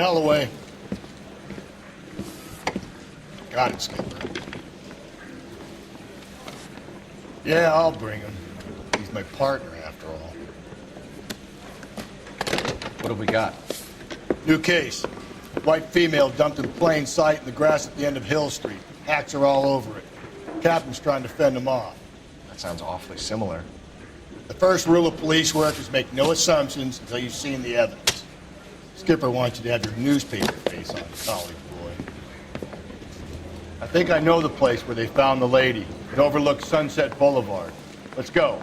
Galloway. Got it, Skipper. Yeah, I'll bring him. He's my partner, after all. What have we got? New case. White female dumped in plain sight in the grass at the end of Hill Street. Hats are all over it. Captain's trying to fend them off. That sounds awfully similar. The first rule of police work is make no assumptions until you've seen the evidence. Skipper wants you to have your newspaper face on, college boy. I think I know the place where they found the lady. It overlooks Sunset Boulevard. Let's go.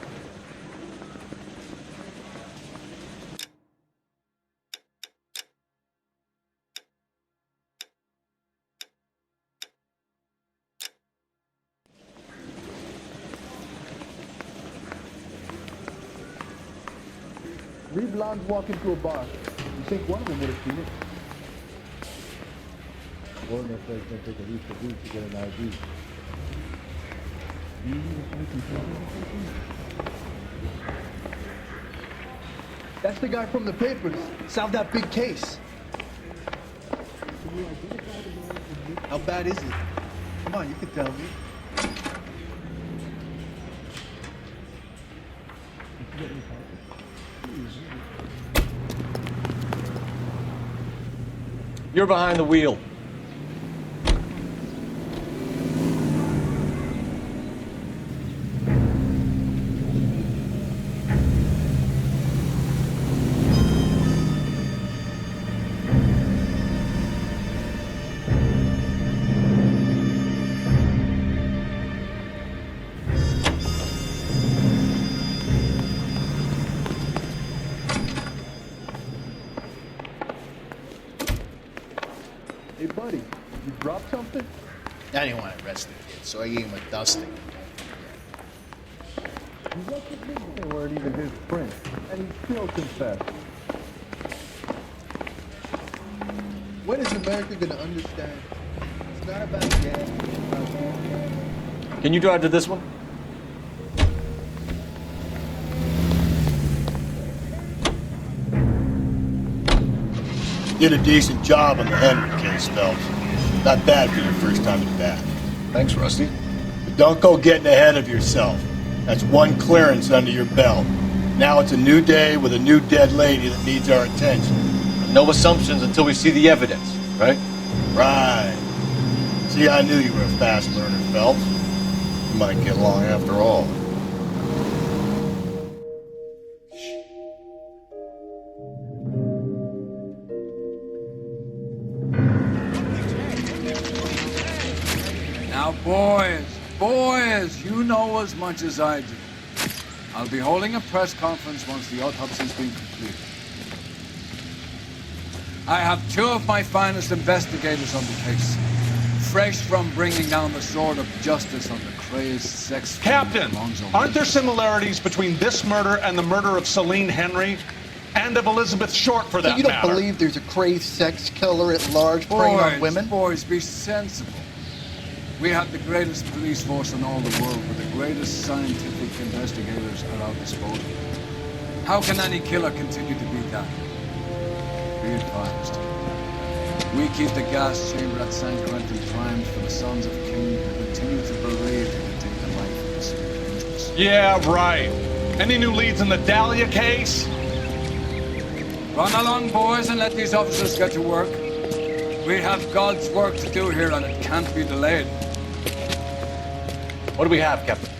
Three blondes walk into a bar. You think one of them would have seen it? Or no place can take a week to get an ID. That's the guy from the papers. Solved that big case. How bad is it? Come on, you can tell me. You're behind the wheel. Hey, buddy, you dropped something? I didn't want to arrest the kid, so I gave him a dusting. They weren't even his print, and he still confessed. When is America going to understand? It's not about gas. Can you drive to this one? Did a decent job on the Henry case, Phelps. Not bad for your first time at bat. Thanks, Rusty. But don't go getting ahead of yourself. That's one clearance under your belt. Now it's a new day with a new dead lady that needs our attention. No assumptions until we see the evidence, right? Right. See, I knew you were a fast learner, Phelps. You might get along after all. Now, boys, you know as much as I do. I'll be holding a press conference once the autopsy's been completed. I have two of my finest investigators on the case, fresh from bringing down the sword of justice on the crazed sex... Captain, aren't there similarities between this murder and the murder of Celine Henry and of Elizabeth Short, for that So you don't matter? believe there's a crazed sex killer at large preying on women? Boys, be sensible. We have the greatest police force in all the world with the greatest scientific investigators at our disposal. How can any killer continue to be that? Be advised. We keep the gas chamber at San Quentin primed for the sons of King who continue to believe they can take the life of the city angels. Yeah, right. Any new leads in the Dahlia case? Run along, boys, and let these officers get to work. We have God's work to do here, and it can't be delayed. What do we have, Captain?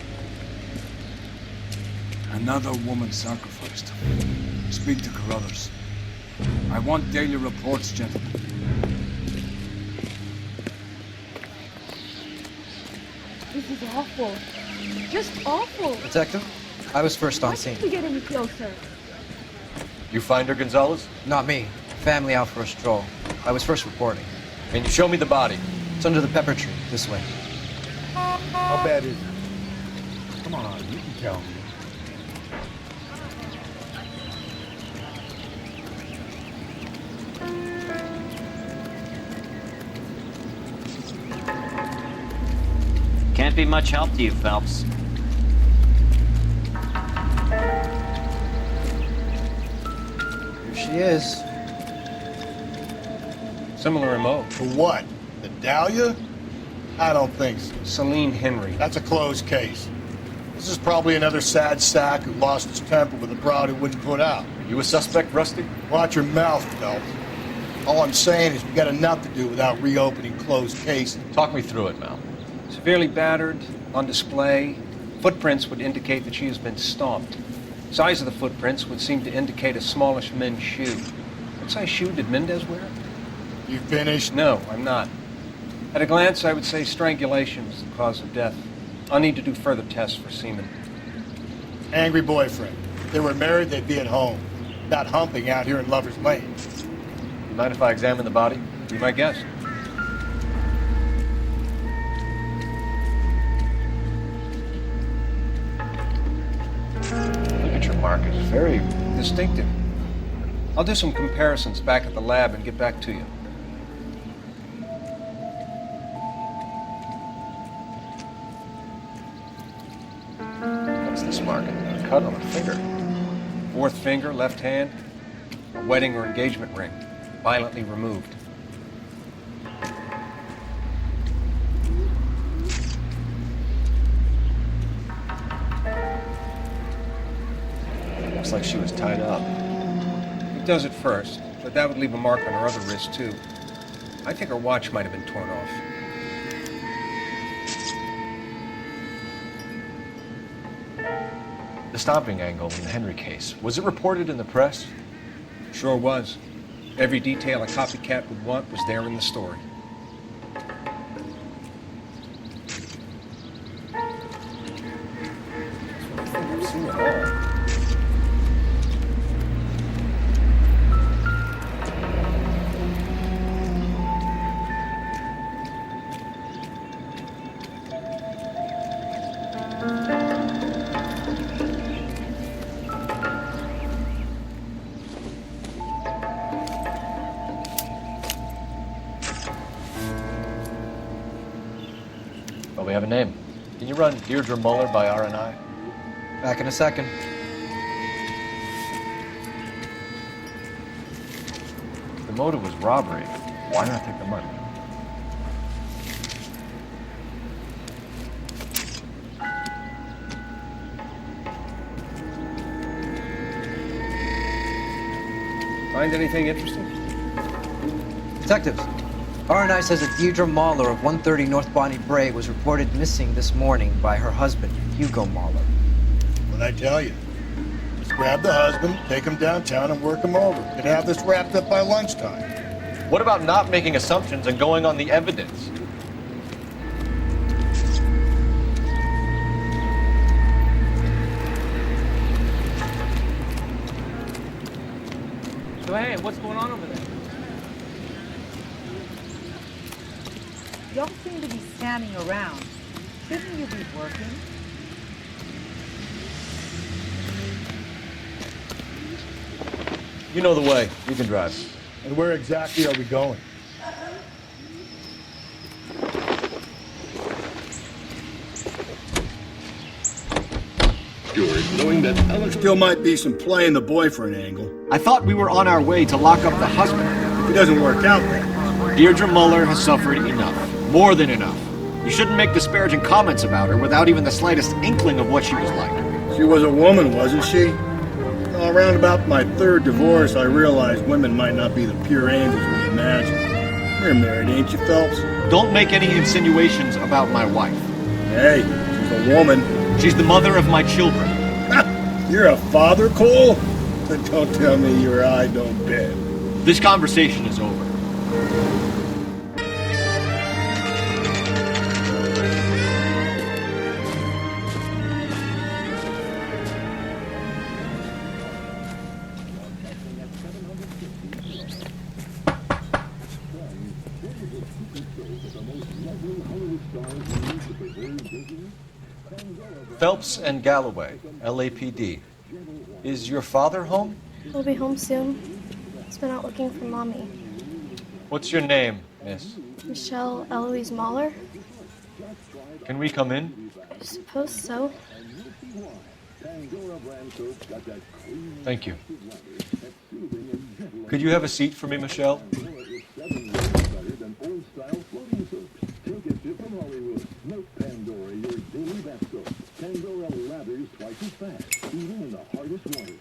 Another woman sacrificed. Speak to Carruthers. I want daily reports, gentlemen. This is awful. Just awful. Detective, I was first on Why scene. can't we get any closer? You find her, Gonzalez? Not me. Family out for a stroll. I was first reporting. Can you show me the body? It's under the pepper tree, this way. How bad is it? Come on, you can tell me. Can't be much help to you, Phelps. Here she is. Similar MO. For what? The Dahlia? I don't think so. Celine Henry. That's a closed case. This is probably another sad sack who lost his temper with a broad who wouldn't put out. You a suspect, Rusty? Watch your mouth, Phelps. All I'm saying is we got enough to do without reopening closed cases. Talk me through it, Mal. Severely battered, on display. Footprints would indicate that she has been stomped. Size of the footprints would seem to indicate a smallish men's shoe. What size shoe did Mendez wear? You finished? No, I'm not. At a glance, I would say strangulation was the cause of death. I'll need to do further tests for semen. Angry boyfriend. If they were married, they'd be at home. Not humping out here in Lover's Lane. You mind if I examine the body? Be my guest. Look at your markers. Very Distinctive. I'll do some comparisons back at the lab and get back to you. What's this marking? A cut on the finger. Fourth finger, left hand, a wedding or engagement ring, violently removed. Looks like she was tied up. It does at first, but that would leave a mark on her other wrist, too. I think her watch might have been torn off. The stomping angle in the Henry case, was it reported in the press? Sure was. Every detail a copycat would want was there in the story. I've seen it all. Well, we have a name. Can you run Deirdre Muller by RNI? Back in a second. The motive was robbery. Why not take the money? Find anything interesting? Detectives, RNI says that Deirdre Mahler of 130 North Bonnie Bray was reported missing this morning by her husband, Hugo Mahler. What'd I tell you? Let's grab the husband, take him downtown, and work him over. Could have this wrapped up by lunchtime. What about not making assumptions and going on the evidence? So hey, what's going on over there? Y'all seem to be standing around. Shouldn't you be working? You know the way. You can drive. And where exactly are we going? Knowing that Alex Still might be some play in the boyfriend angle. I thought we were on our way to lock up the husband. If it doesn't work out, then Deirdre Muller has suffered enough. More than enough. You shouldn't make disparaging comments about her without even the slightest inkling of what she was like. she was a woman, wasn't she? Well, around about my third divorce, I realized women might not be the pure angels we imagine. You're married, ain't you, Phelps? Don't make any insinuations about my wife. Hey, she's a woman. She's the mother of my children. You're a father, Cole? Then don't tell me your eye don't bend. This conversation is over. Phelps and Galloway, LAPD. Is your father home? He'll be home soon. He's been out looking for Mommy. What's your name, miss? Michelle Eloise Mahler? Can we come in? I suppose so. Thank you. Could you have a seat for me, Michelle?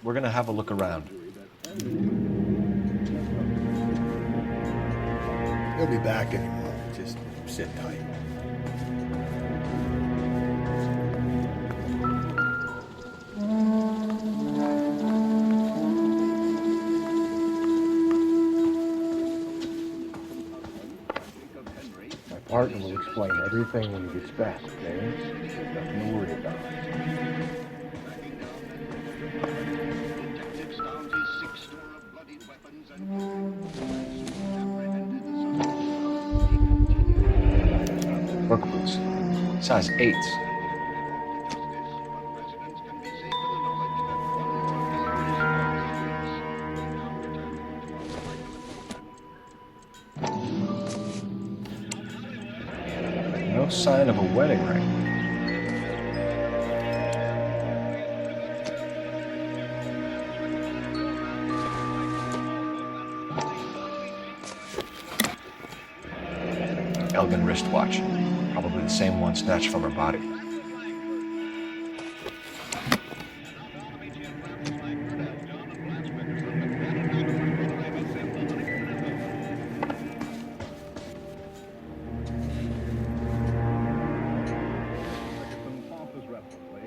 We're gonna have a look around. He'll be back in a moment. Just sit tight. My partner will explain everything when he gets back, okay? There's nothing to worry about. Work boots. Size 8s. No sign of a wedding ring. Elgin wristwatch. Probably the same one snatched from her body.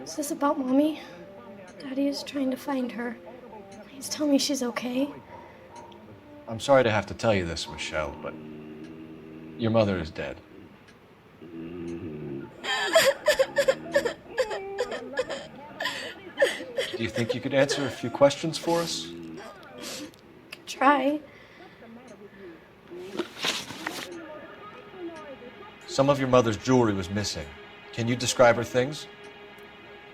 Is this about Mommy? Daddy is trying to find her. Please tell me she's okay. I'm sorry to have to tell you this, Michelle, but your mother is dead. Do you think you could answer a few questions for us? Could try. Some of your mother's jewelry was missing. Can you describe her things?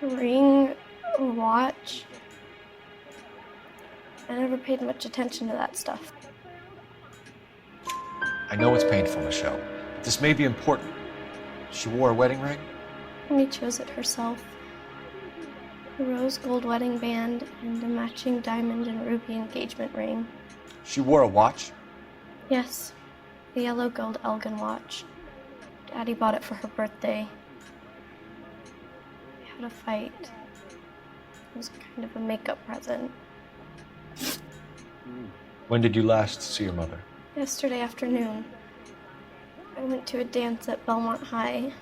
A ring, a watch. I never paid much attention to that stuff. I know it's painful, Michelle, but this may be important. She wore a wedding ring? Mommy chose it herself. A rose gold wedding band and a matching diamond and ruby engagement ring. She wore a watch? Yes, the yellow gold Elgin watch. Daddy bought it for her birthday. We had a fight. It was kind of a makeup present. When did you last see your mother? Yesterday afternoon. I went to a dance at Belmont High.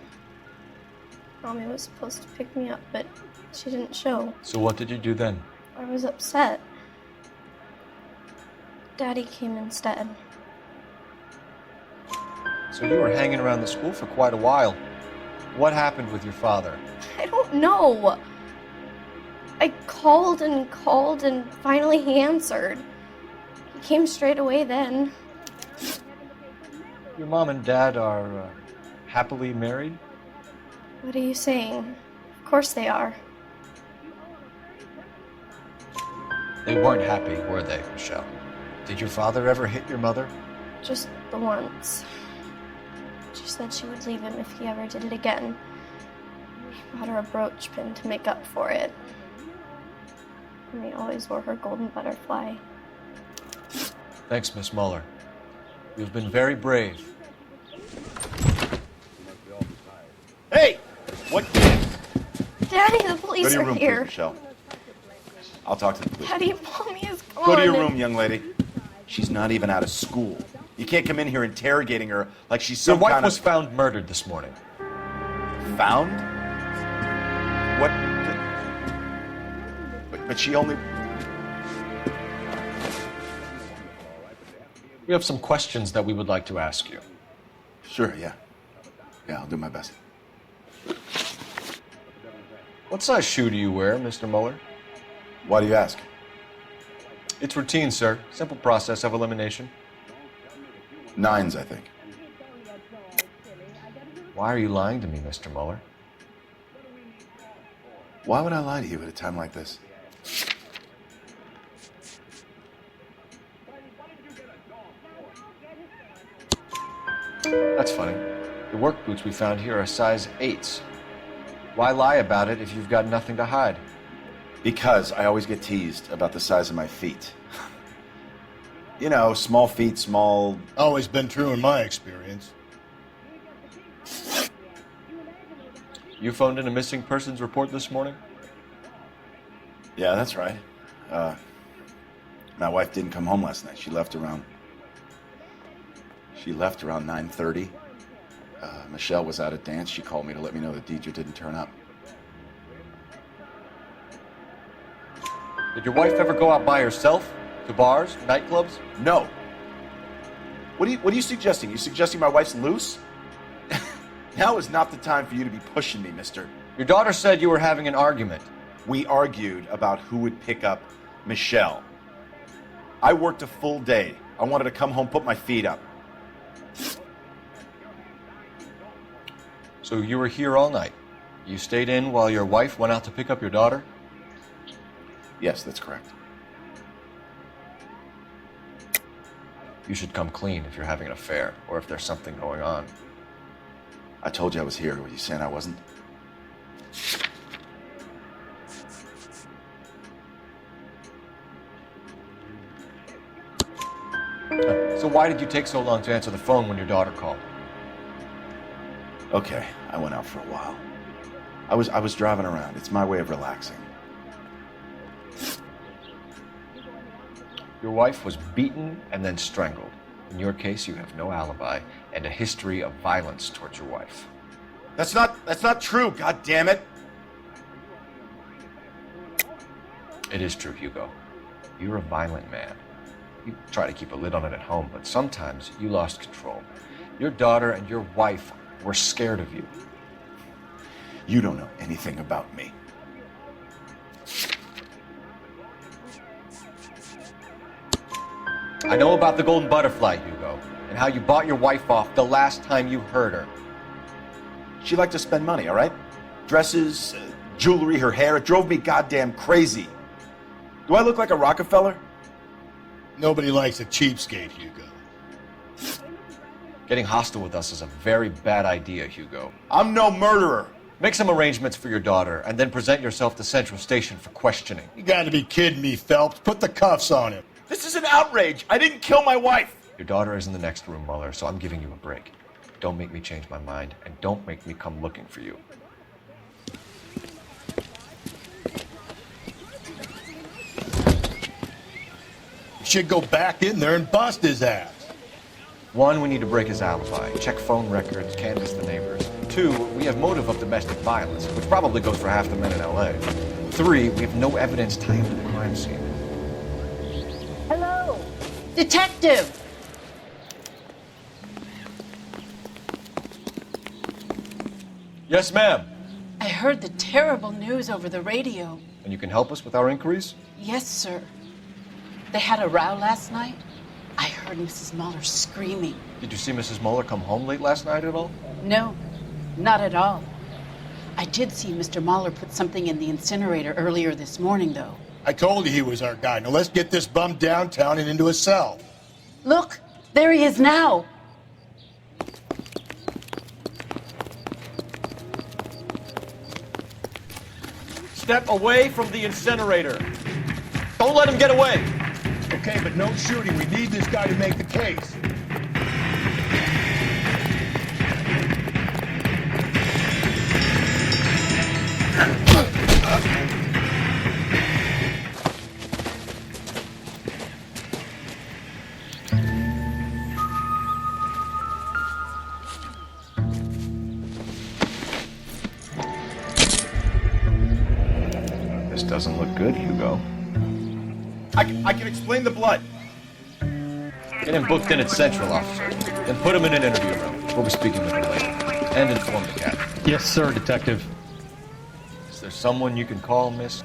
Mommy was supposed to pick me up, but she didn't show. So what did you do then? I was upset. Daddy came instead. So you were hanging around the school for quite a while. What happened with your father? I don't know. I called and finally he answered. He came straight away then. Your mom and dad are happily married? What are you saying? Of course they are. They weren't happy, were they, Michelle? Did your father ever hit your mother? Just the once. She said she would leave him if he ever did it again. He bought her a brooch pin to make up for it. And he always wore her golden butterfly. Thanks, Miss Muller. You've been very brave. Hey! What? Daddy, the police Go to your are room, here. please, Michelle. I'll talk to the police. Daddy, Mommy is gone. Go to your room, young lady. She's not even out of school. You can't come in here interrogating her like she's some Your wife kind was of... found murdered this morning. Found? What? But she only... We have some questions that we would like to ask you. Sure, yeah. Yeah, I'll do my best. What size shoe do you wear, Mr. Muller? Why do you ask? It's routine, sir. Simple process of elimination. 9s, I think. Why are you lying to me, Mr. Muller? Why would I lie to you at a time like this? That's funny. The work boots we found here are size 8s. Why lie about it if you've got nothing to hide? Because I always get teased about the size of my feet. You know, small feet, small... Always been true in my experience. You phoned in a missing persons report this morning? Yeah, that's right. My wife didn't come home last night. She left around 9:30. Michelle was out at dance. She called me to let me know that Deidre didn't turn up. Did your wife ever go out by herself? To bars, nightclubs? No. What are you suggesting? You suggesting my wife's loose? Now is not the time for you to be pushing me, mister. Your daughter said you were having an argument. We argued about who would pick up Michelle. I worked a full day. I wanted to come home, put my feet up. So you were here all night. You stayed in while your wife went out to pick up your daughter? Yes, that's correct. You should come clean if you're having an affair, or if there's something going on. I told you I was here. Were you saying I wasn't? So why did you take so long to answer the phone when your daughter called? Okay, I went out for a while. I was driving around. It's my way of relaxing. Your wife was beaten and then strangled. In your case, you have no alibi and a history of violence towards your wife. That's not true, God damn it. It is true, Hugo. You're a violent man. You try to keep a lid on it at home, but sometimes you lost control. Your daughter and your wife were scared of you. You don't know anything about me. I know about the golden butterfly, Hugo, and how you bought your wife off the last time you heard her. She liked to spend money, all right? Dresses, jewelry, her hair. It drove me goddamn crazy. Do I look like a Rockefeller? Nobody likes a cheapskate, Hugo. Getting hostile with us is a very bad idea, Hugo. I'm no murderer. Make some arrangements for your daughter, and then present yourself to Central Station for questioning. You gotta be kidding me, Phelps. Put the cuffs on him. This is an outrage. I didn't kill my wife. Your daughter is in the next room, Mueller, so I'm giving you a break. Don't make me change my mind, and don't make me come looking for you. You should go back in there and bust his ass. 1, we need to break his alibi, check phone records, canvass the neighbors. 2, we have motive of domestic violence, which probably goes for half the men in LA. 3, we have no evidence tying him to the crime scene. Hello, detective. Yes, ma'am. I heard the terrible news over the radio. And you can help us with our inquiries? Yes, sir. They had a row last night. I heard Mrs. Mueller screaming. Did you see Mrs. Mueller come home late last night at all? No, not at all. I did see Mr. Mueller put something in the incinerator earlier this morning, though. I told you he was our guy. Now let's get this bum downtown and into a cell. Look, there he is now. Step away from the incinerator. Don't let him get away. Okay, but no shooting. We need this guy to make the case. This doesn't look good, Hugo. I can explain the blood. Get him booked in at Central, officer. Then put him in an interview room. We'll be speaking with him later. And inform the captain. Yes, sir, detective. Is there someone you can call, miss?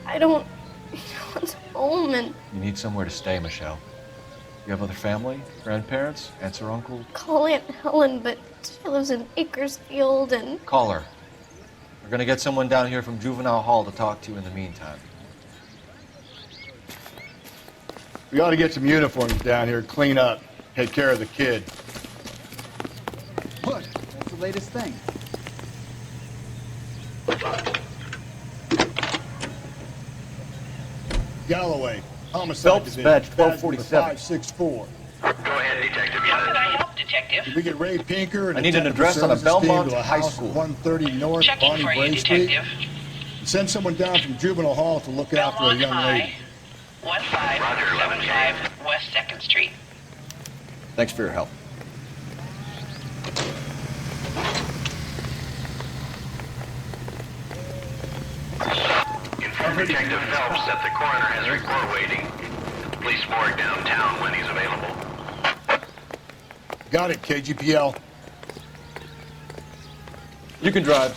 I don't want home, and You need somewhere to stay, Michelle. You have other family? Grandparents? Aunts or uncles? call Aunt Helen, but she lives in Bakersfield, and Call her. We're gonna get someone down here from Juvenile Hall to talk to you in the meantime. We ought to get some uniforms down here, clean up, take care of the kid. What? That's the latest thing. Galloway, homicide Phelps, division. badge 1247. 564. Go ahead, detective. How can I help, detective? Did we get Ray Pinker and I need an the address on a services team Belmont to a high house school. 130 North Checking Bonnie for you, Bray Street? detective. Send someone down from juvenile hall to look after a young lady. 1575 West 2nd Street. Thanks for your help. Inform Detective Phelps that the coroner has a report waiting at the police morgue downtown when he's available. Got it, KGPL. You can drive.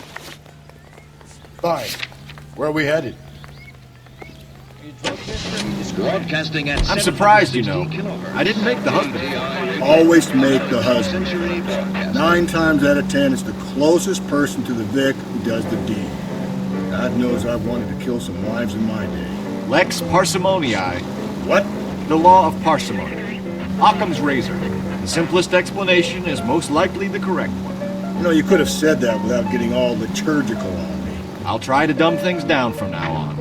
Fine. Where are we headed? Broadcasting at I'm surprised, you know. I didn't make the husband. Always make the husband. 9 times out of 10, it's the closest person to the Vic who does the deed. God knows I've wanted to kill some wives in my day. Lex parsimoniae. What? The law of parsimony. Occam's razor. The simplest explanation is most likely the correct one. You know, you could have said that without getting all liturgical on me. I'll try to dumb things down from now on.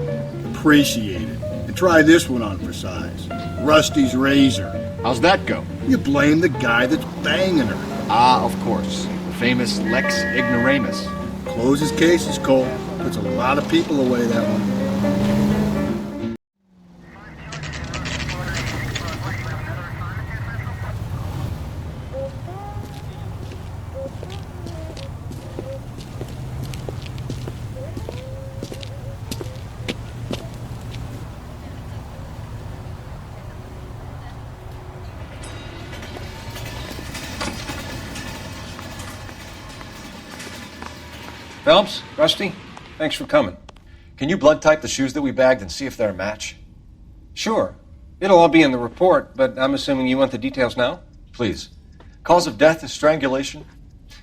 Appreciate it. And try this one on for size. Rusty's razor. How's that go? You blame the guy that's banging her. Ah, of course. The famous Lex ignoramus. Closes cases, Cole. Puts a lot of people away, that one. Phelps, Rusty, thanks for coming. Can you blood type the shoes that we bagged and see if they're a match? Sure. It'll all be in the report, but I'm assuming you want the details now? Please. Cause of death is strangulation?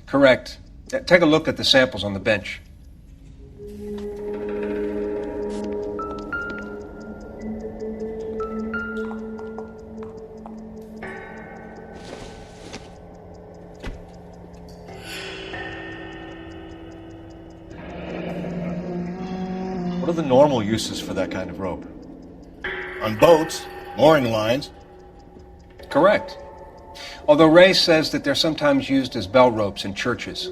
Correct. Take a look at the samples on the bench. What are the normal uses for that kind of rope? On boats, mooring lines. Correct. Although Ray says that they're sometimes used as bell ropes in churches.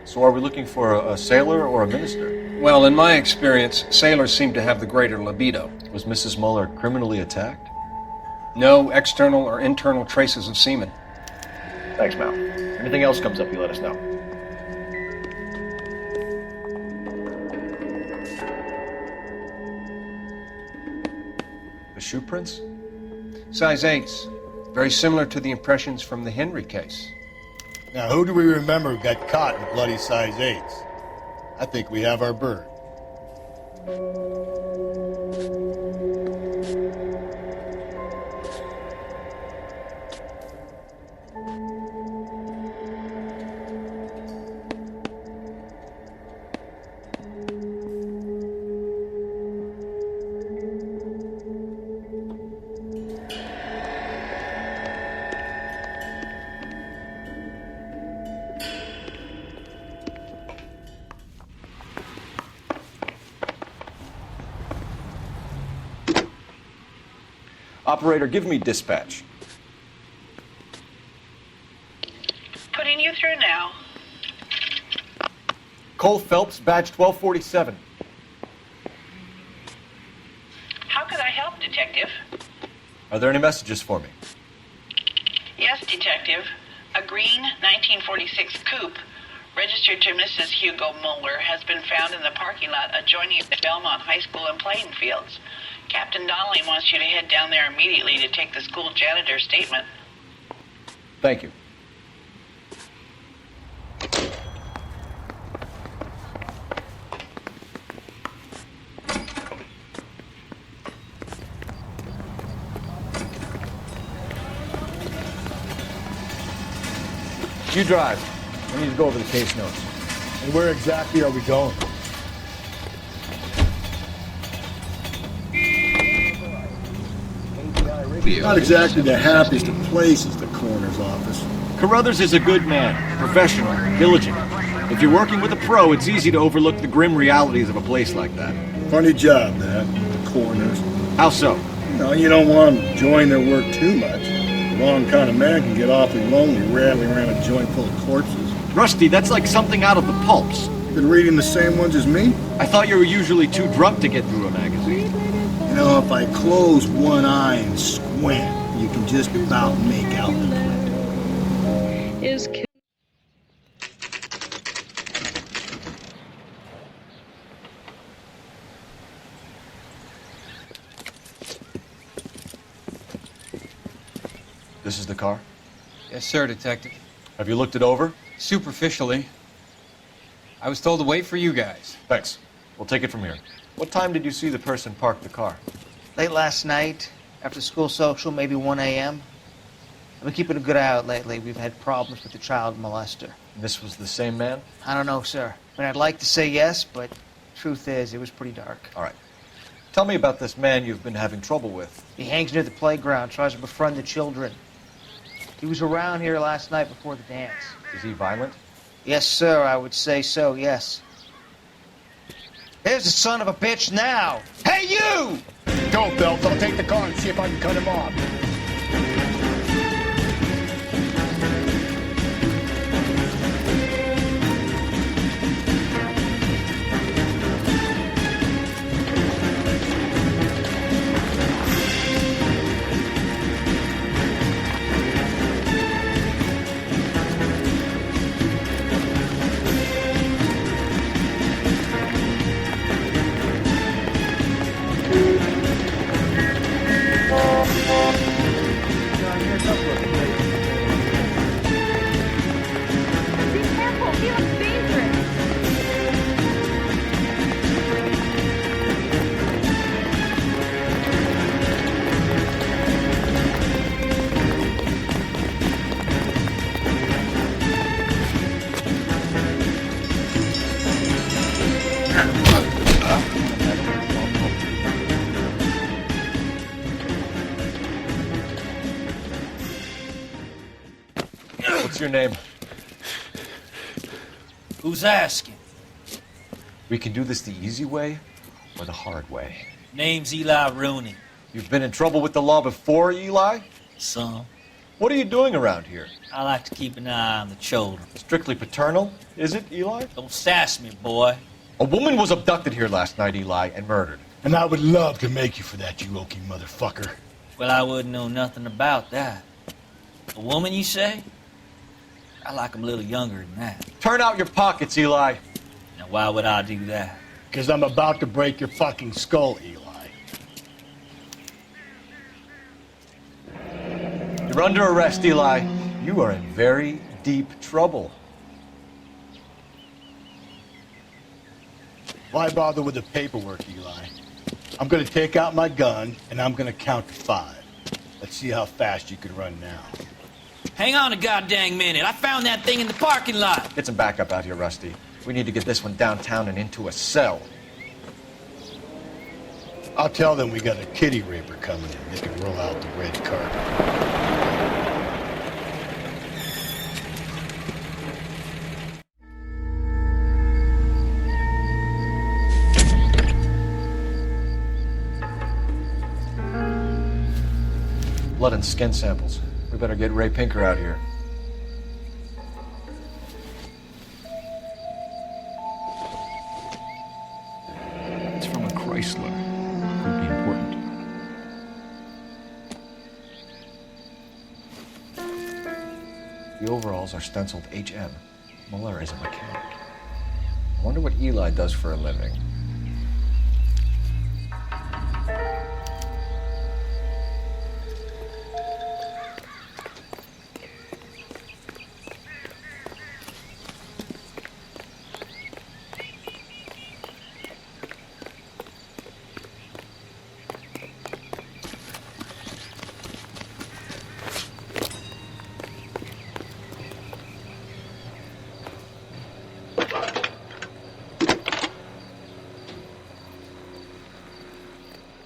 So are we looking for a sailor or a minister? Well, in my experience, sailors seem to have the greater libido. Was Mrs. Muller criminally attacked? No external or internal traces of semen. Thanks, Mal. Anything else comes up, you let us know. The shoe prints? Size 8s. Very similar to the impressions from the Henry case. Now, who do we remember got caught in bloody size 8s? I think we have our bird. Operator, give me dispatch. Putting you through now. Cole Phelps, badge 1247. How could I help, Detective? Are there any messages for me? Yes, Detective. A green 1946 coupe, registered to Mrs. Hugo Muller, has been found in the parking lot adjoining the Belmont High School and playing fields. Captain Donnelly wants you to head down there immediately to take the school janitor's statement. Thank you. You drive. I need to go over the case notes. And where exactly are we going? Not exactly the happiest of places, the coroner's office. Carruthers is a good man, professional, diligent. If you're working with a pro, it's easy to overlook the grim realities of a place like that. Funny job, that, the coroner's. How so? No, you don't want them enjoying their work too much. The wrong kind of man can get awfully lonely rattling around a joint full of corpses. Rusty, that's like something out of the pulps. Been reading the same ones as me? I thought you were usually too drunk to get through a magazine. You know, if I close one eye and squint, you can just about make out the print. Is This is the car? Yes, sir, Detective. Have you looked it over? Superficially. I was told to wait for you guys. Thanks. We'll take it from here. What time did you see the person park the car? Late last night, after school social, maybe 1 a.m. I've been keeping a good eye out lately. We've had problems with the child molester. This was the same man? I don't know, sir. I mean, I'd like to say yes, but truth is, it was pretty dark. All right. Tell me about this man you've been having trouble with. He hangs near the playground, tries to befriend the children. He was around here last night before the dance. Is he violent? Yes, sir, I would say so, yes. There's the son of a bitch now! Hey, you! Go, Phelps. I'll take the car and see if I can cut him off. What's your name? Who's asking? We can do this the easy way or the hard way. Name's Eli Rooney. You've been in trouble with the law before, Eli? Some. What are you doing around here? I like to keep an eye on the children. Strictly paternal, is it, Eli? Don't sass me, boy. A woman was abducted here last night, Eli, and murdered. And I would love to make you for that, you oaky motherfucker. Well, I wouldn't know nothing about that. A woman, you say? I like 'em a little younger than that. Turn out your pockets, Eli. Now, why would I do that? Because I'm about to break your fucking skull, Eli. You're under arrest, Eli. You are in very deep trouble. Why bother with the paperwork, Eli? I'm gonna take out my gun, and I'm gonna count to 5. Let's see how fast you can run now. Hang on a goddamn minute. I found that thing in the parking lot. Get some backup out here, Rusty. We need to get this one downtown and into a cell. I'll tell them we got a kitty raper coming in. They can roll out the red carpet. Blood and skin samples. We better get Ray Pinker out here. It's from a Chrysler. Could be important. The overalls are stenciled HM. Muller is a mechanic. I wonder what Eli does for a living.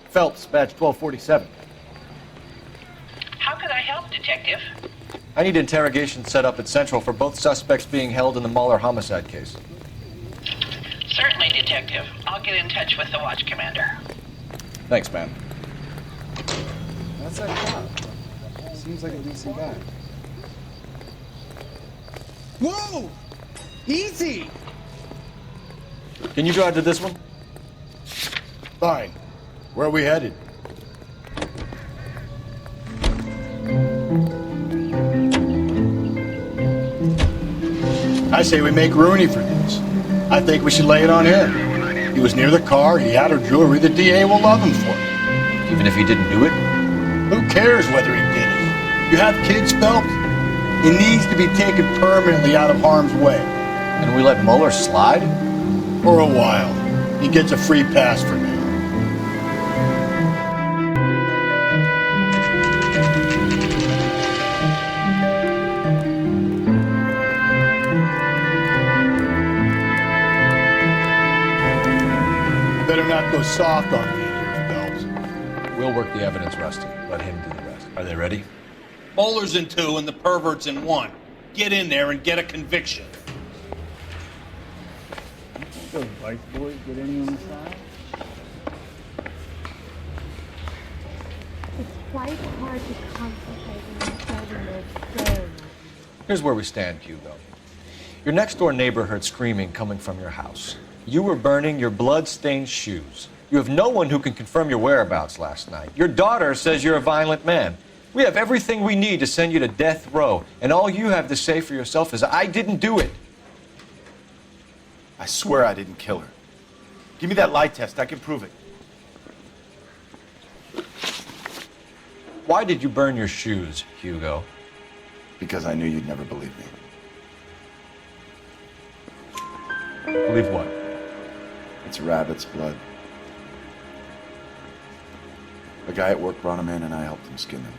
Phelps, badge 1247. How could I help, Detective? I need interrogation set up at Central for both suspects being held in the Muller homicide case. Certainly, Detective. I'll get in touch with the watch commander. Thanks, ma'am. That's that cop. Seems like a decent guy. Whoa! Easy! Can you drive to this one? Fine. Where are we headed? I say we make Rooney for this. I think we should lay it on him. He was near the car, he had her jewelry, the DA will love him for it. Even if he didn't do it? Who cares whether he did it? You have kids, Phelps? He needs to be taken permanently out of harm's way. And we let Mueller slide? For a while. He gets a free pass for now. Better not go soft on me here, Phelps. We'll work the evidence, Rusty. Let him do the rest. Are they ready? Bowler's in 2 and the pervert's in 1. Get in there and get a conviction. Those Vice boys get any on the side? It's quite hard to concentrate when you're starting to staring. Here's where we stand, Hugo. Your next-door neighbor heard screaming coming from your house. You were burning your blood-stained shoes. You have no one who can confirm your whereabouts last night. Your daughter says you're a violent man. We have everything we need to send you to death row, and all you have to say for yourself is, I didn't do it. I swear I didn't kill her. Give me that lie test. I can prove it. Why did you burn your shoes, Hugo? Because I knew you'd never believe me. Believe what? It's rabbit's blood. A guy at work brought him in and I helped him skin them.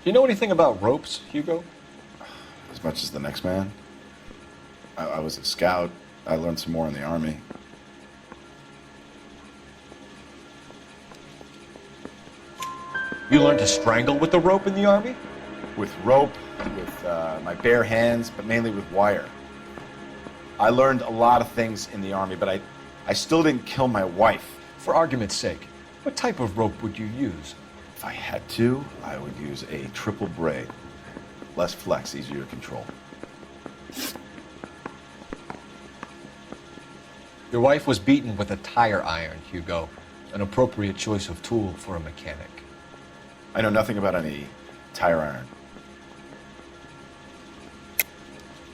Do you know anything about ropes, Hugo? As much as the next man. I was a scout. I learned some more in the Army. You learned to strangle with the rope in the Army? With rope, with my bare hands, but mainly with wire. I learned a lot of things in the Army, but I still didn't kill my wife. For argument's sake, what type of rope would you use? If I had to, I would use a triple braid. Less flex, easier to control. Your wife was beaten with a tire iron, Hugo. An appropriate choice of tool for a mechanic. I know nothing about any tire iron.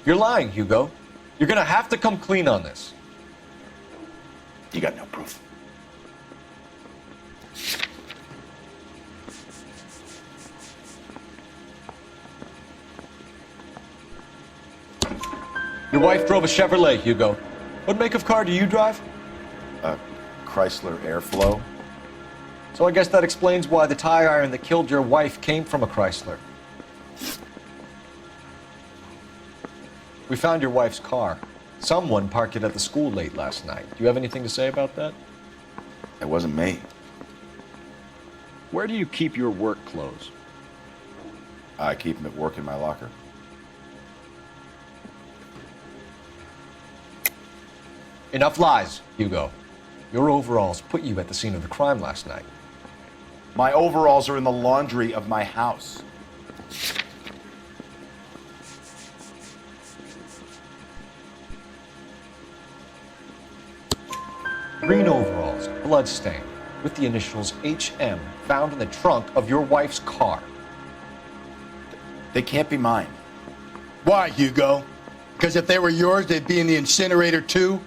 You're lying, Hugo. You're gonna have to come clean on this. You got no proof. Your wife drove a Chevrolet, Hugo. What make of car do you drive? A Chrysler Airflow. So I guess that explains why the tire iron that killed your wife came from a Chrysler. We found your wife's car. Someone parked it at the school late last night. Do you have anything to say about that? It wasn't me. Where do you keep your work clothes? I keep them at work in my locker. Enough lies, Hugo. Your overalls put you at the scene of the crime last night. My overalls are in the laundry of my house. Green overalls, bloodstained, with the initials HM found in the trunk of your wife's car. They can't be mine. Why, Hugo? Because if they were yours, they'd be in the incinerator too?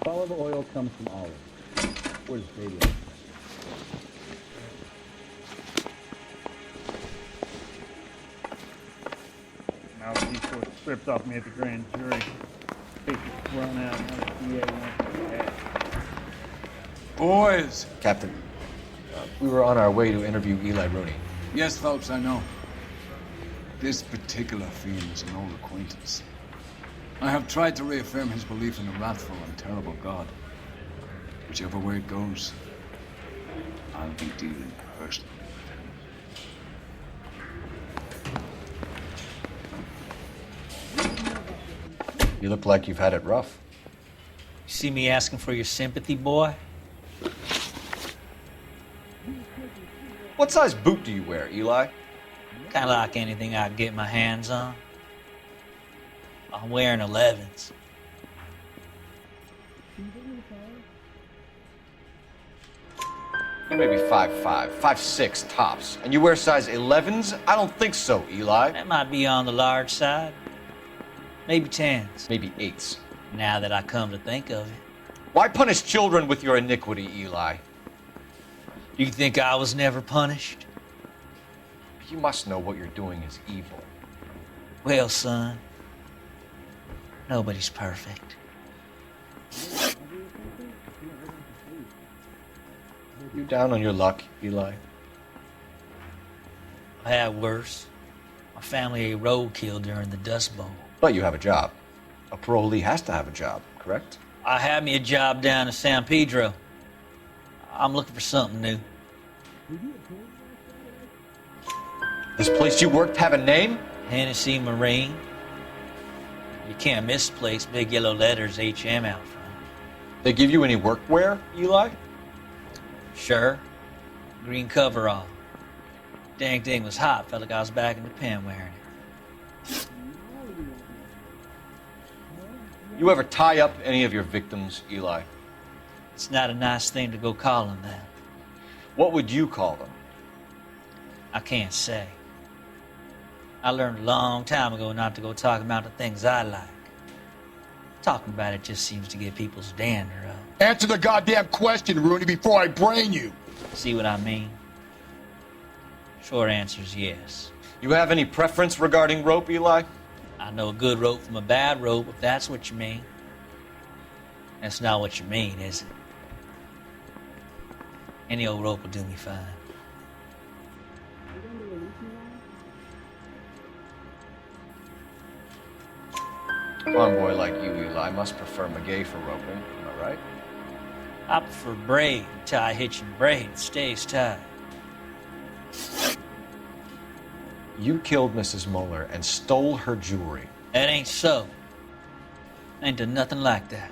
All the oil comes from olives. Where's radio? Now these sorts stripped off me at the grand jury. Case is thrown out. Now the DA wants me dead. Boys! Captain, we were on our way to interview Eli Rooney. Yes, Phelps, I know. This particular fiend is an old acquaintance. I have tried to reaffirm his belief in a wrathful and terrible God. Whichever way it goes, I'll be dealing personally with him. You look like you've had it rough. You see me asking for your sympathy, boy? What size boot do you wear, Eli? Kind of like anything I can get my hands on. I'm wearing 11s. You may be 5'5", 5'6" tops, and you wear size 11s? I don't think so, Eli. That might be on the large side. Maybe 10s. Maybe 8s. Now that I come to think of it. Why punish children with your iniquity, Eli? You think I was never punished? You must know what you're doing is evil. Well, son, nobody's perfect. You down on your luck, Eli? I had worse. My family ate roadkill during the Dust Bowl. But you have a job. A parolee has to have a job, correct? I had me a job down in San Pedro. I'm looking for something new. This place you worked have a name? Hennessy Marine. You can't miss the place. Big yellow letters, HM out front. They give you any workwear, Eli? Sure. Green coverall. Dang thing was hot. Felt like I was back in the pen wearing it. You ever tie up any of your victims, Eli? It's not a nice thing to go call them that. What would you call them? I can't say. I learned a long time ago not to go talking about the things I like. Talking about it just seems to get people's dander up. Answer the goddamn question, Rooney, before I brain you. See what I mean? Short answer is yes. You have any preference regarding rope, Eli? I know a good rope from a bad rope, if that's what you mean. That's not what you mean, is it? Any old rope will do me fine. A farm boy like you, Eli, must prefer Magay for roping, am I right? I prefer braid, tie hitching braid, it stays tied. You killed Mrs. Muller and stole her jewelry. That ain't so. I ain't done nothing like that.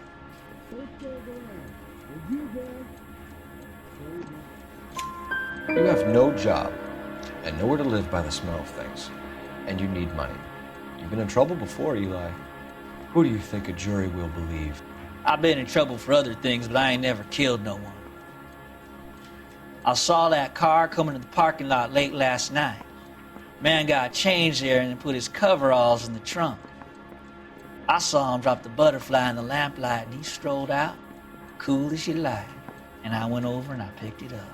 You have no job and nowhere to live by the smell of things, and you need money. You've been in trouble before, Eli. Who do you think a jury will believe? I've been in trouble for other things, but I ain't never killed no one. I saw that car coming to the parking lot late last night. Man got changed there and then put his coveralls in the trunk. I saw him drop the butterfly in the lamplight and he strolled out, cool as you like. And I went over and I picked it up.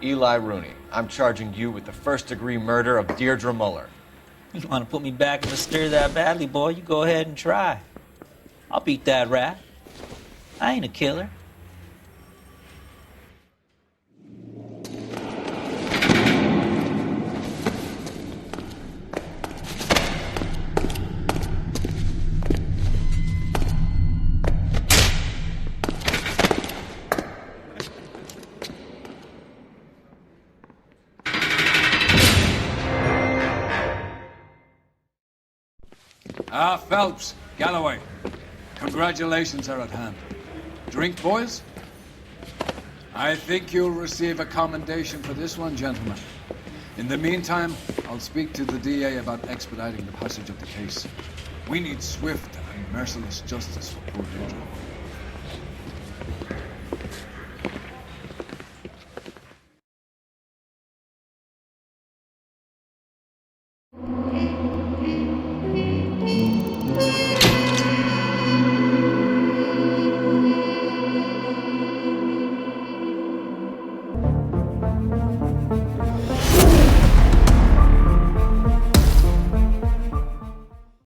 Eli Rooney, I'm charging you with the first-degree murder of Deirdre Muller. You want to put me back in the stir that badly, boy? You go ahead and try. I'll beat that rap. I ain't a killer. Phelps, Galloway, congratulations are at hand. Drink, boys? I think you'll receive a commendation for this one, gentlemen. In the meantime, I'll speak to the DA about expediting the passage of the case. We need swift and merciless justice for poor Deirdre.